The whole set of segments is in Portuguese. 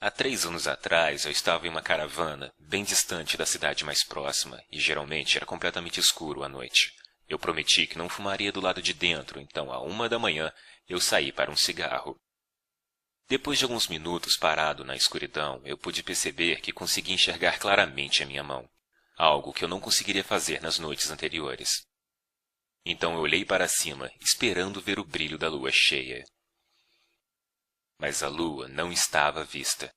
Há 3 anos atrás, eu estava em uma caravana, bem distante da cidade mais próxima, e geralmente era completamente escuro à noite. Eu prometi que não fumaria do lado de dentro, então, à 1 da manhã, eu saí para um cigarro. Depois de alguns minutos parado na escuridão, eu pude perceber que consegui enxergar claramente a minha mão, algo que eu não conseguiria fazer nas noites anteriores. Então eu olhei para cima, esperando ver o brilho da lua cheia. Mas a lua não estava à vista.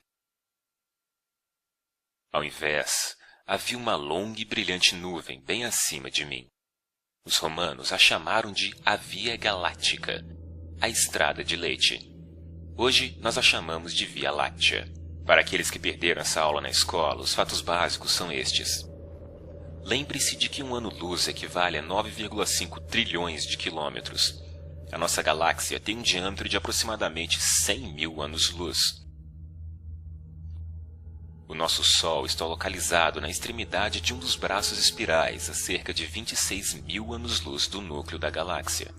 Ao invés, havia uma longa e brilhante nuvem bem acima de mim. Os romanos a chamaram de a Via Galáctica, a Estrada de Leite. Hoje nós a chamamos de Via Láctea. Para aqueles que perderam essa aula na escola, os fatos básicos são estes. Lembre-se de que um ano-luz equivale a 9,5 trilhões de quilômetros. A nossa galáxia tem um diâmetro de aproximadamente 100 mil anos-luz. O nosso Sol está localizado na extremidade de um dos braços espirais, a cerca de 26 mil anos-luz do núcleo da galáxia.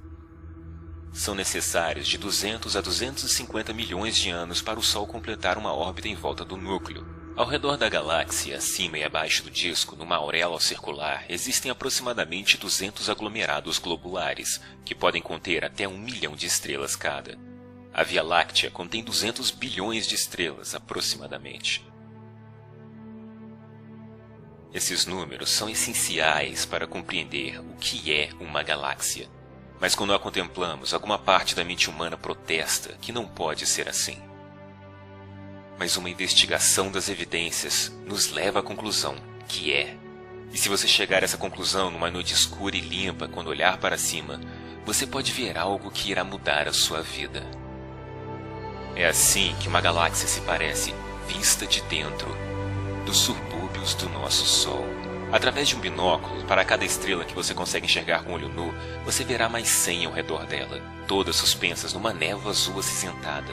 São necessários de 200 a 250 milhões de anos para o Sol completar uma órbita em volta do núcleo. Ao redor da galáxia, acima e abaixo do disco, numa auréola circular, existem aproximadamente 200 aglomerados globulares, que podem conter até 1 milhão de estrelas cada. A Via Láctea contém 200 bilhões de estrelas, aproximadamente. Esses números são essenciais para compreender o que é uma galáxia. Mas quando a contemplamos, alguma parte da mente humana protesta que não pode ser assim. Mas uma investigação das evidências nos leva à conclusão que é. E se você chegar a essa conclusão numa noite escura e limpa, quando olhar para cima, você pode ver algo que irá mudar a sua vida. É assim que uma galáxia se parece, vista de dentro, dos subúrbios do nosso Sol. Através de um binóculo, para cada estrela que você consegue enxergar com o olho nu, você verá mais 100 ao redor dela, todas suspensas numa névoa azul acinzentada.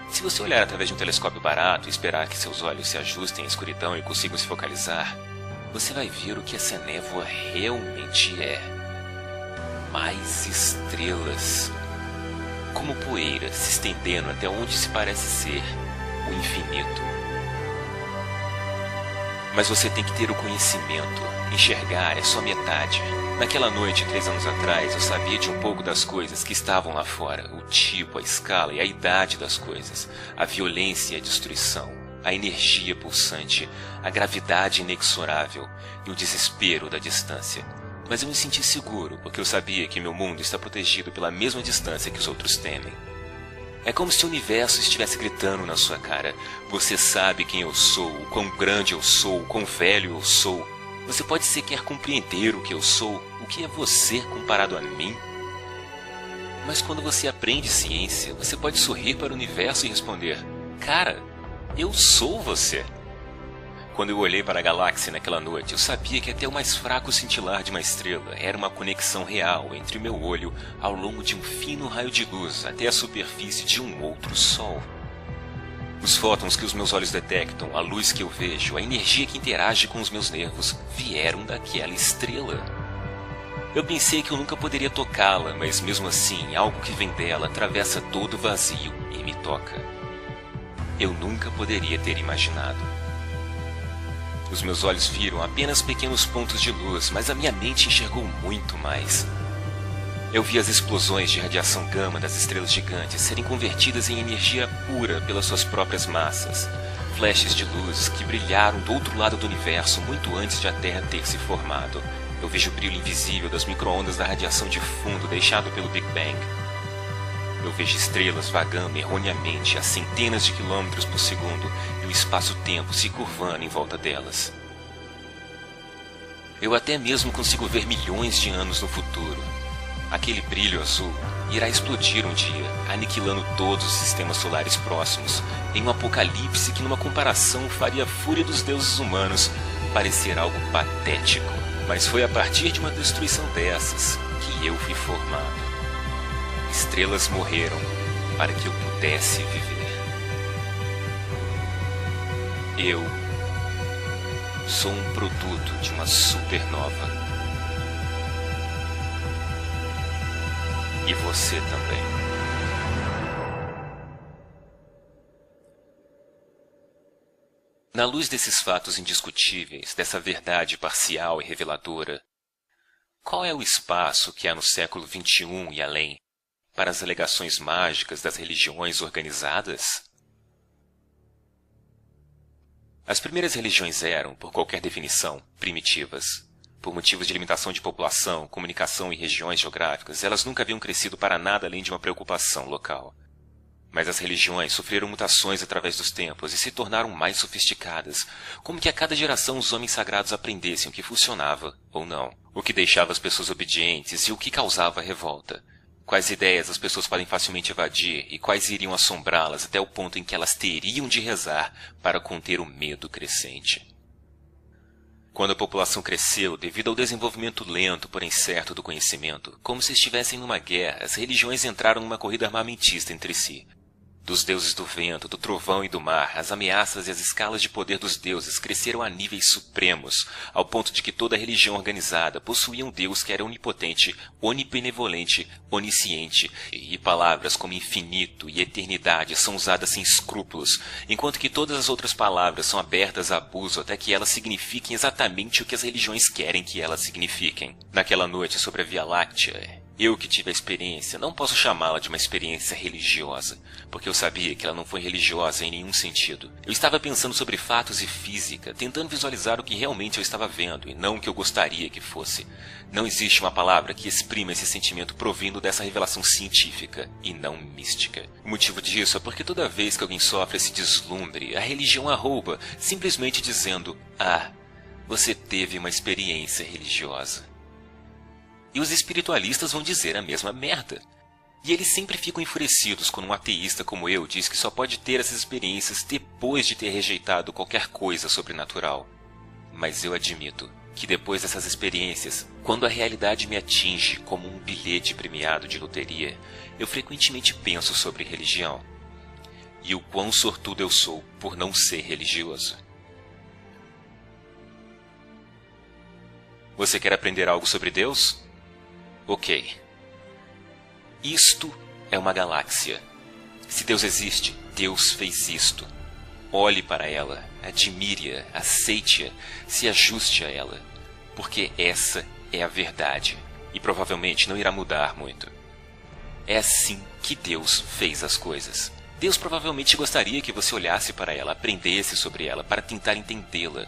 Se você olhar através de um telescópio barato e esperar que seus olhos se ajustem à escuridão e consigam se focalizar, você vai ver o que essa névoa realmente é. Mais estrelas. Como poeira se estendendo até onde se parece ser o infinito. Mas você tem que ter o conhecimento. Enxergar é só metade. Naquela noite, 3 anos atrás, eu sabia de um pouco das coisas que estavam lá fora. O tipo, a escala e a idade das coisas. A violência e a destruição. A energia pulsante. A gravidade inexorável. E o desespero da distância. Mas eu me senti seguro, porque eu sabia que meu mundo está protegido pela mesma distância que os outros temem. É como se o universo estivesse gritando na sua cara. Você sabe quem eu sou, o quão grande eu sou, o quão velho eu sou. Você pode sequer compreender o que eu sou, o que é você comparado a mim. Mas quando você aprende ciência, você pode sorrir para o universo e responder: cara, eu sou você. Quando eu olhei para a galáxia naquela noite, eu sabia que até o mais fraco cintilar de uma estrela era uma conexão real entre o meu olho ao longo de um fino raio de luz até a superfície de um outro Sol. Os fótons que os meus olhos detectam, a luz que eu vejo, a energia que interage com os meus nervos, vieram daquela estrela. Eu pensei que eu nunca poderia tocá-la, mas mesmo assim, algo que vem dela atravessa todo o vazio e me toca. Eu nunca poderia ter imaginado. Os meus olhos viram apenas pequenos pontos de luz, mas a minha mente enxergou muito mais. Eu vi as explosões de radiação gama das estrelas gigantes serem convertidas em energia pura pelas suas próprias massas. Flashes de luz que brilharam do outro lado do universo muito antes de a Terra ter se formado. Eu vejo o brilho invisível das micro-ondas da radiação de fundo deixado pelo Big Bang. Eu vejo estrelas vagando erroneamente a centenas de quilômetros por segundo e o espaço-tempo se curvando em volta delas. Eu até mesmo consigo ver milhões de anos no futuro. Aquele brilho azul irá explodir um dia, aniquilando todos os sistemas solares próximos, em um apocalipse que numa comparação faria a fúria dos deuses humanos parecer algo patético. Mas foi a partir de uma destruição dessas que eu fui formado. Estrelas morreram para que eu pudesse viver. Eu sou um produto de uma supernova. E você também. Na luz desses fatos indiscutíveis, dessa verdade parcial e reveladora, qual é o espaço que há no século XXI e além para as alegações mágicas das religiões organizadas? As primeiras religiões eram, por qualquer definição, primitivas. Por motivos de limitação de população, comunicação e regiões geográficas, elas nunca haviam crescido para nada além de uma preocupação local. Mas as religiões sofreram mutações através dos tempos e se tornaram mais sofisticadas, como que a cada geração os homens sagrados aprendessem o que funcionava ou não, o que deixava as pessoas obedientes e o que causava revolta. Quais ideias as pessoas podem facilmente evadir e quais iriam assombrá-las até o ponto em que elas teriam de rezar para conter o medo crescente. Quando a população cresceu devido ao desenvolvimento lento, porém certo do conhecimento, como se estivessem numa guerra, as religiões entraram numa corrida armamentista entre si. Dos deuses do vento, do trovão e do mar, as ameaças e as escalas de poder dos deuses cresceram a níveis supremos, ao ponto de que toda religião organizada possuía um deus que era onipotente, onibenevolente, onisciente, e palavras como infinito e eternidade são usadas sem escrúpulos, enquanto que todas as outras palavras são abertas a abuso até que elas signifiquem exatamente o que as religiões querem que elas signifiquem. Naquela noite sobre a Via Láctea, eu que tive a experiência, não posso chamá-la de uma experiência religiosa, porque eu sabia que ela não foi religiosa em nenhum sentido. Eu estava pensando sobre fatos e física, tentando visualizar o que realmente eu estava vendo e não o que eu gostaria que fosse. Não existe uma palavra que exprima esse sentimento provindo dessa revelação científica e não mística. O motivo disso é porque toda vez que alguém sofre esse deslumbre, a religião a rouba, simplesmente dizendo: "Ah, você teve uma experiência religiosa." E os espiritualistas vão dizer a mesma merda. E eles sempre ficam enfurecidos quando um ateísta como eu diz que só pode ter essas experiências depois de ter rejeitado qualquer coisa sobrenatural. Mas eu admito que depois dessas experiências, quando a realidade me atinge como um bilhete premiado de loteria, eu frequentemente penso sobre religião. E o quão sortudo eu sou por não ser religioso. Você quer aprender algo sobre Deus? Ok. Isto é uma galáxia. Se Deus existe, Deus fez isto. Olhe para ela, admire-a, aceite-a, se ajuste a ela, porque essa é a verdade e provavelmente não irá mudar muito. É assim que Deus fez as coisas. Deus provavelmente gostaria que você olhasse para ela, aprendesse sobre ela, para tentar entendê-la.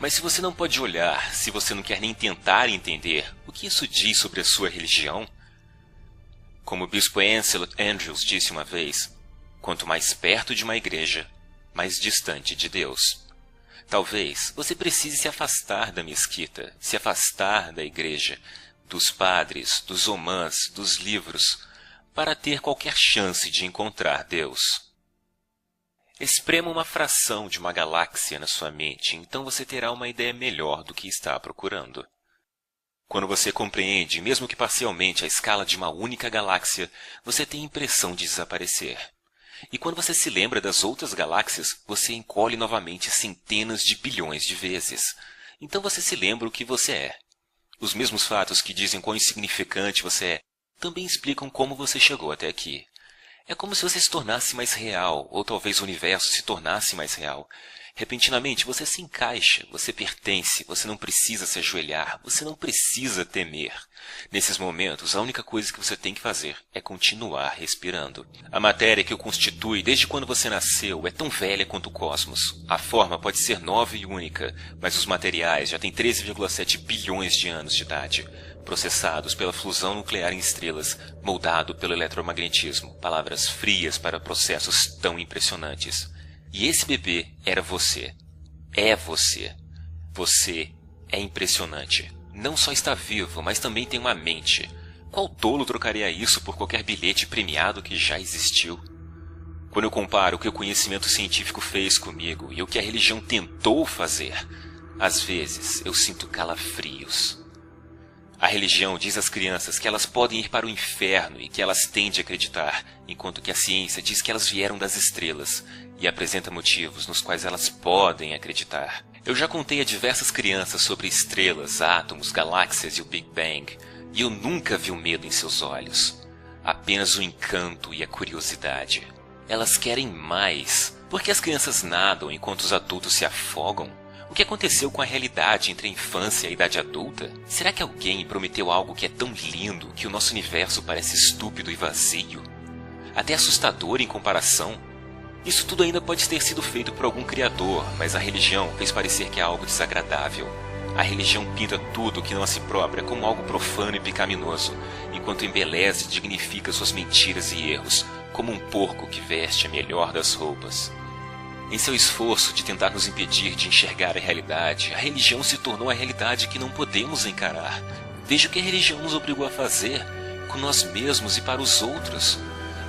Mas se você não pode olhar, se você não quer nem tentar entender, o que isso diz sobre a sua religião? Como o bispo Ansel Andrews disse uma vez, quanto mais perto de uma igreja, mais distante de Deus. Talvez você precise se afastar da mesquita, se afastar da igreja, dos padres, dos omãs, dos livros, para ter qualquer chance de encontrar Deus. Esprema uma fração de uma galáxia na sua mente, então você terá uma ideia melhor do que está procurando. Quando você compreende, mesmo que parcialmente, a escala de uma única galáxia, você tem a impressão de desaparecer. E quando você se lembra das outras galáxias, você encolhe novamente centenas de bilhões de vezes. Então você se lembra o que você é. Os mesmos fatos que dizem quão insignificante você é, também explicam como você chegou até aqui. É como se você se tornasse mais real, ou talvez o universo se tornasse mais real. Repentinamente você se encaixa, você pertence, você não precisa se ajoelhar, você não precisa temer. Nesses momentos, a única coisa que você tem que fazer é continuar respirando. A matéria que o constitui desde quando você nasceu é tão velha quanto o cosmos. A forma pode ser nova e única, mas os materiais já têm 13,7 bilhões de anos de idade. Processados pela fusão nuclear em estrelas, moldado pelo eletromagnetismo, palavras frias para processos tão impressionantes. E esse bebê era você. É você. Você é impressionante. Não só está vivo, mas também tem uma mente. Qual tolo trocaria isso por qualquer bilhete premiado que já existiu? Quando eu comparo o que o conhecimento científico fez comigo e o que a religião tentou fazer, às vezes eu sinto calafrios. A religião diz às crianças que elas podem ir para o inferno e que elas têm de acreditar, enquanto que a ciência diz que elas vieram das estrelas e apresenta motivos nos quais elas podem acreditar. Eu já contei a diversas crianças sobre estrelas, átomos, galáxias e o Big Bang, e eu nunca vi o medo em seus olhos. Apenas o encanto e a curiosidade. Elas querem mais, Por que as crianças nadam enquanto os adultos se afogam? O que aconteceu com a realidade entre a infância e a idade adulta? Será que alguém prometeu algo que é tão lindo que o nosso universo parece estúpido e vazio? Até assustador em comparação? Isso tudo ainda pode ter sido feito por algum criador, mas a religião fez parecer que é algo desagradável. A religião pinta tudo que não a si própria como algo profano e pecaminoso, enquanto embeleza e dignifica suas mentiras e erros, como um porco que veste a melhor das roupas. Em seu esforço de tentar nos impedir de enxergar a realidade, a religião se tornou a realidade que não podemos encarar. Veja o que a religião nos obrigou a fazer, com nós mesmos e para os outros.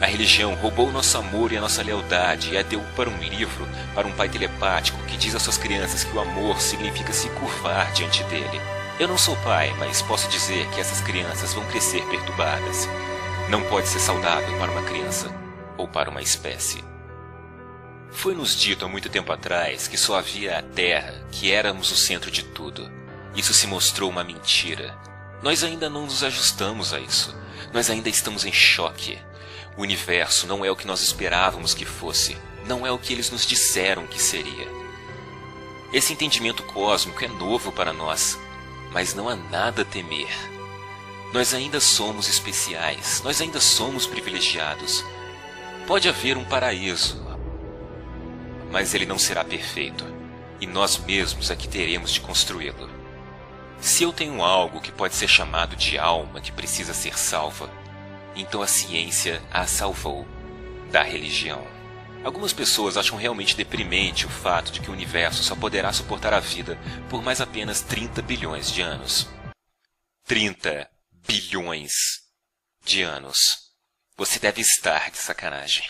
A religião roubou o nosso amor e a nossa lealdade e a deu para um livro, para um pai telepático que diz às suas crianças que o amor significa se curvar diante dele. Eu não sou pai, mas posso dizer que essas crianças vão crescer perturbadas. Não pode ser saudável para uma criança ou para uma espécie. Foi-nos dito há muito tempo atrás que só havia a Terra, que éramos o centro de tudo. Isso se mostrou uma mentira. Nós ainda não nos ajustamos a isso. Nós ainda estamos em choque. O universo não é o que nós esperávamos que fosse. Não é o que eles nos disseram que seria. Esse entendimento cósmico é novo para nós, mas não há nada a temer. Nós ainda somos especiais. Nós ainda somos privilegiados. Pode haver um paraíso, mas ele não será perfeito, e nós mesmos é que teremos de construí-lo. Se eu tenho algo que pode ser chamado de alma que precisa ser salva, então a ciência a salvou da religião. Algumas pessoas acham realmente deprimente o fato de que o universo só poderá suportar a vida por mais apenas 30 bilhões de anos. 30 bilhões de anos. Você deve estar de sacanagem.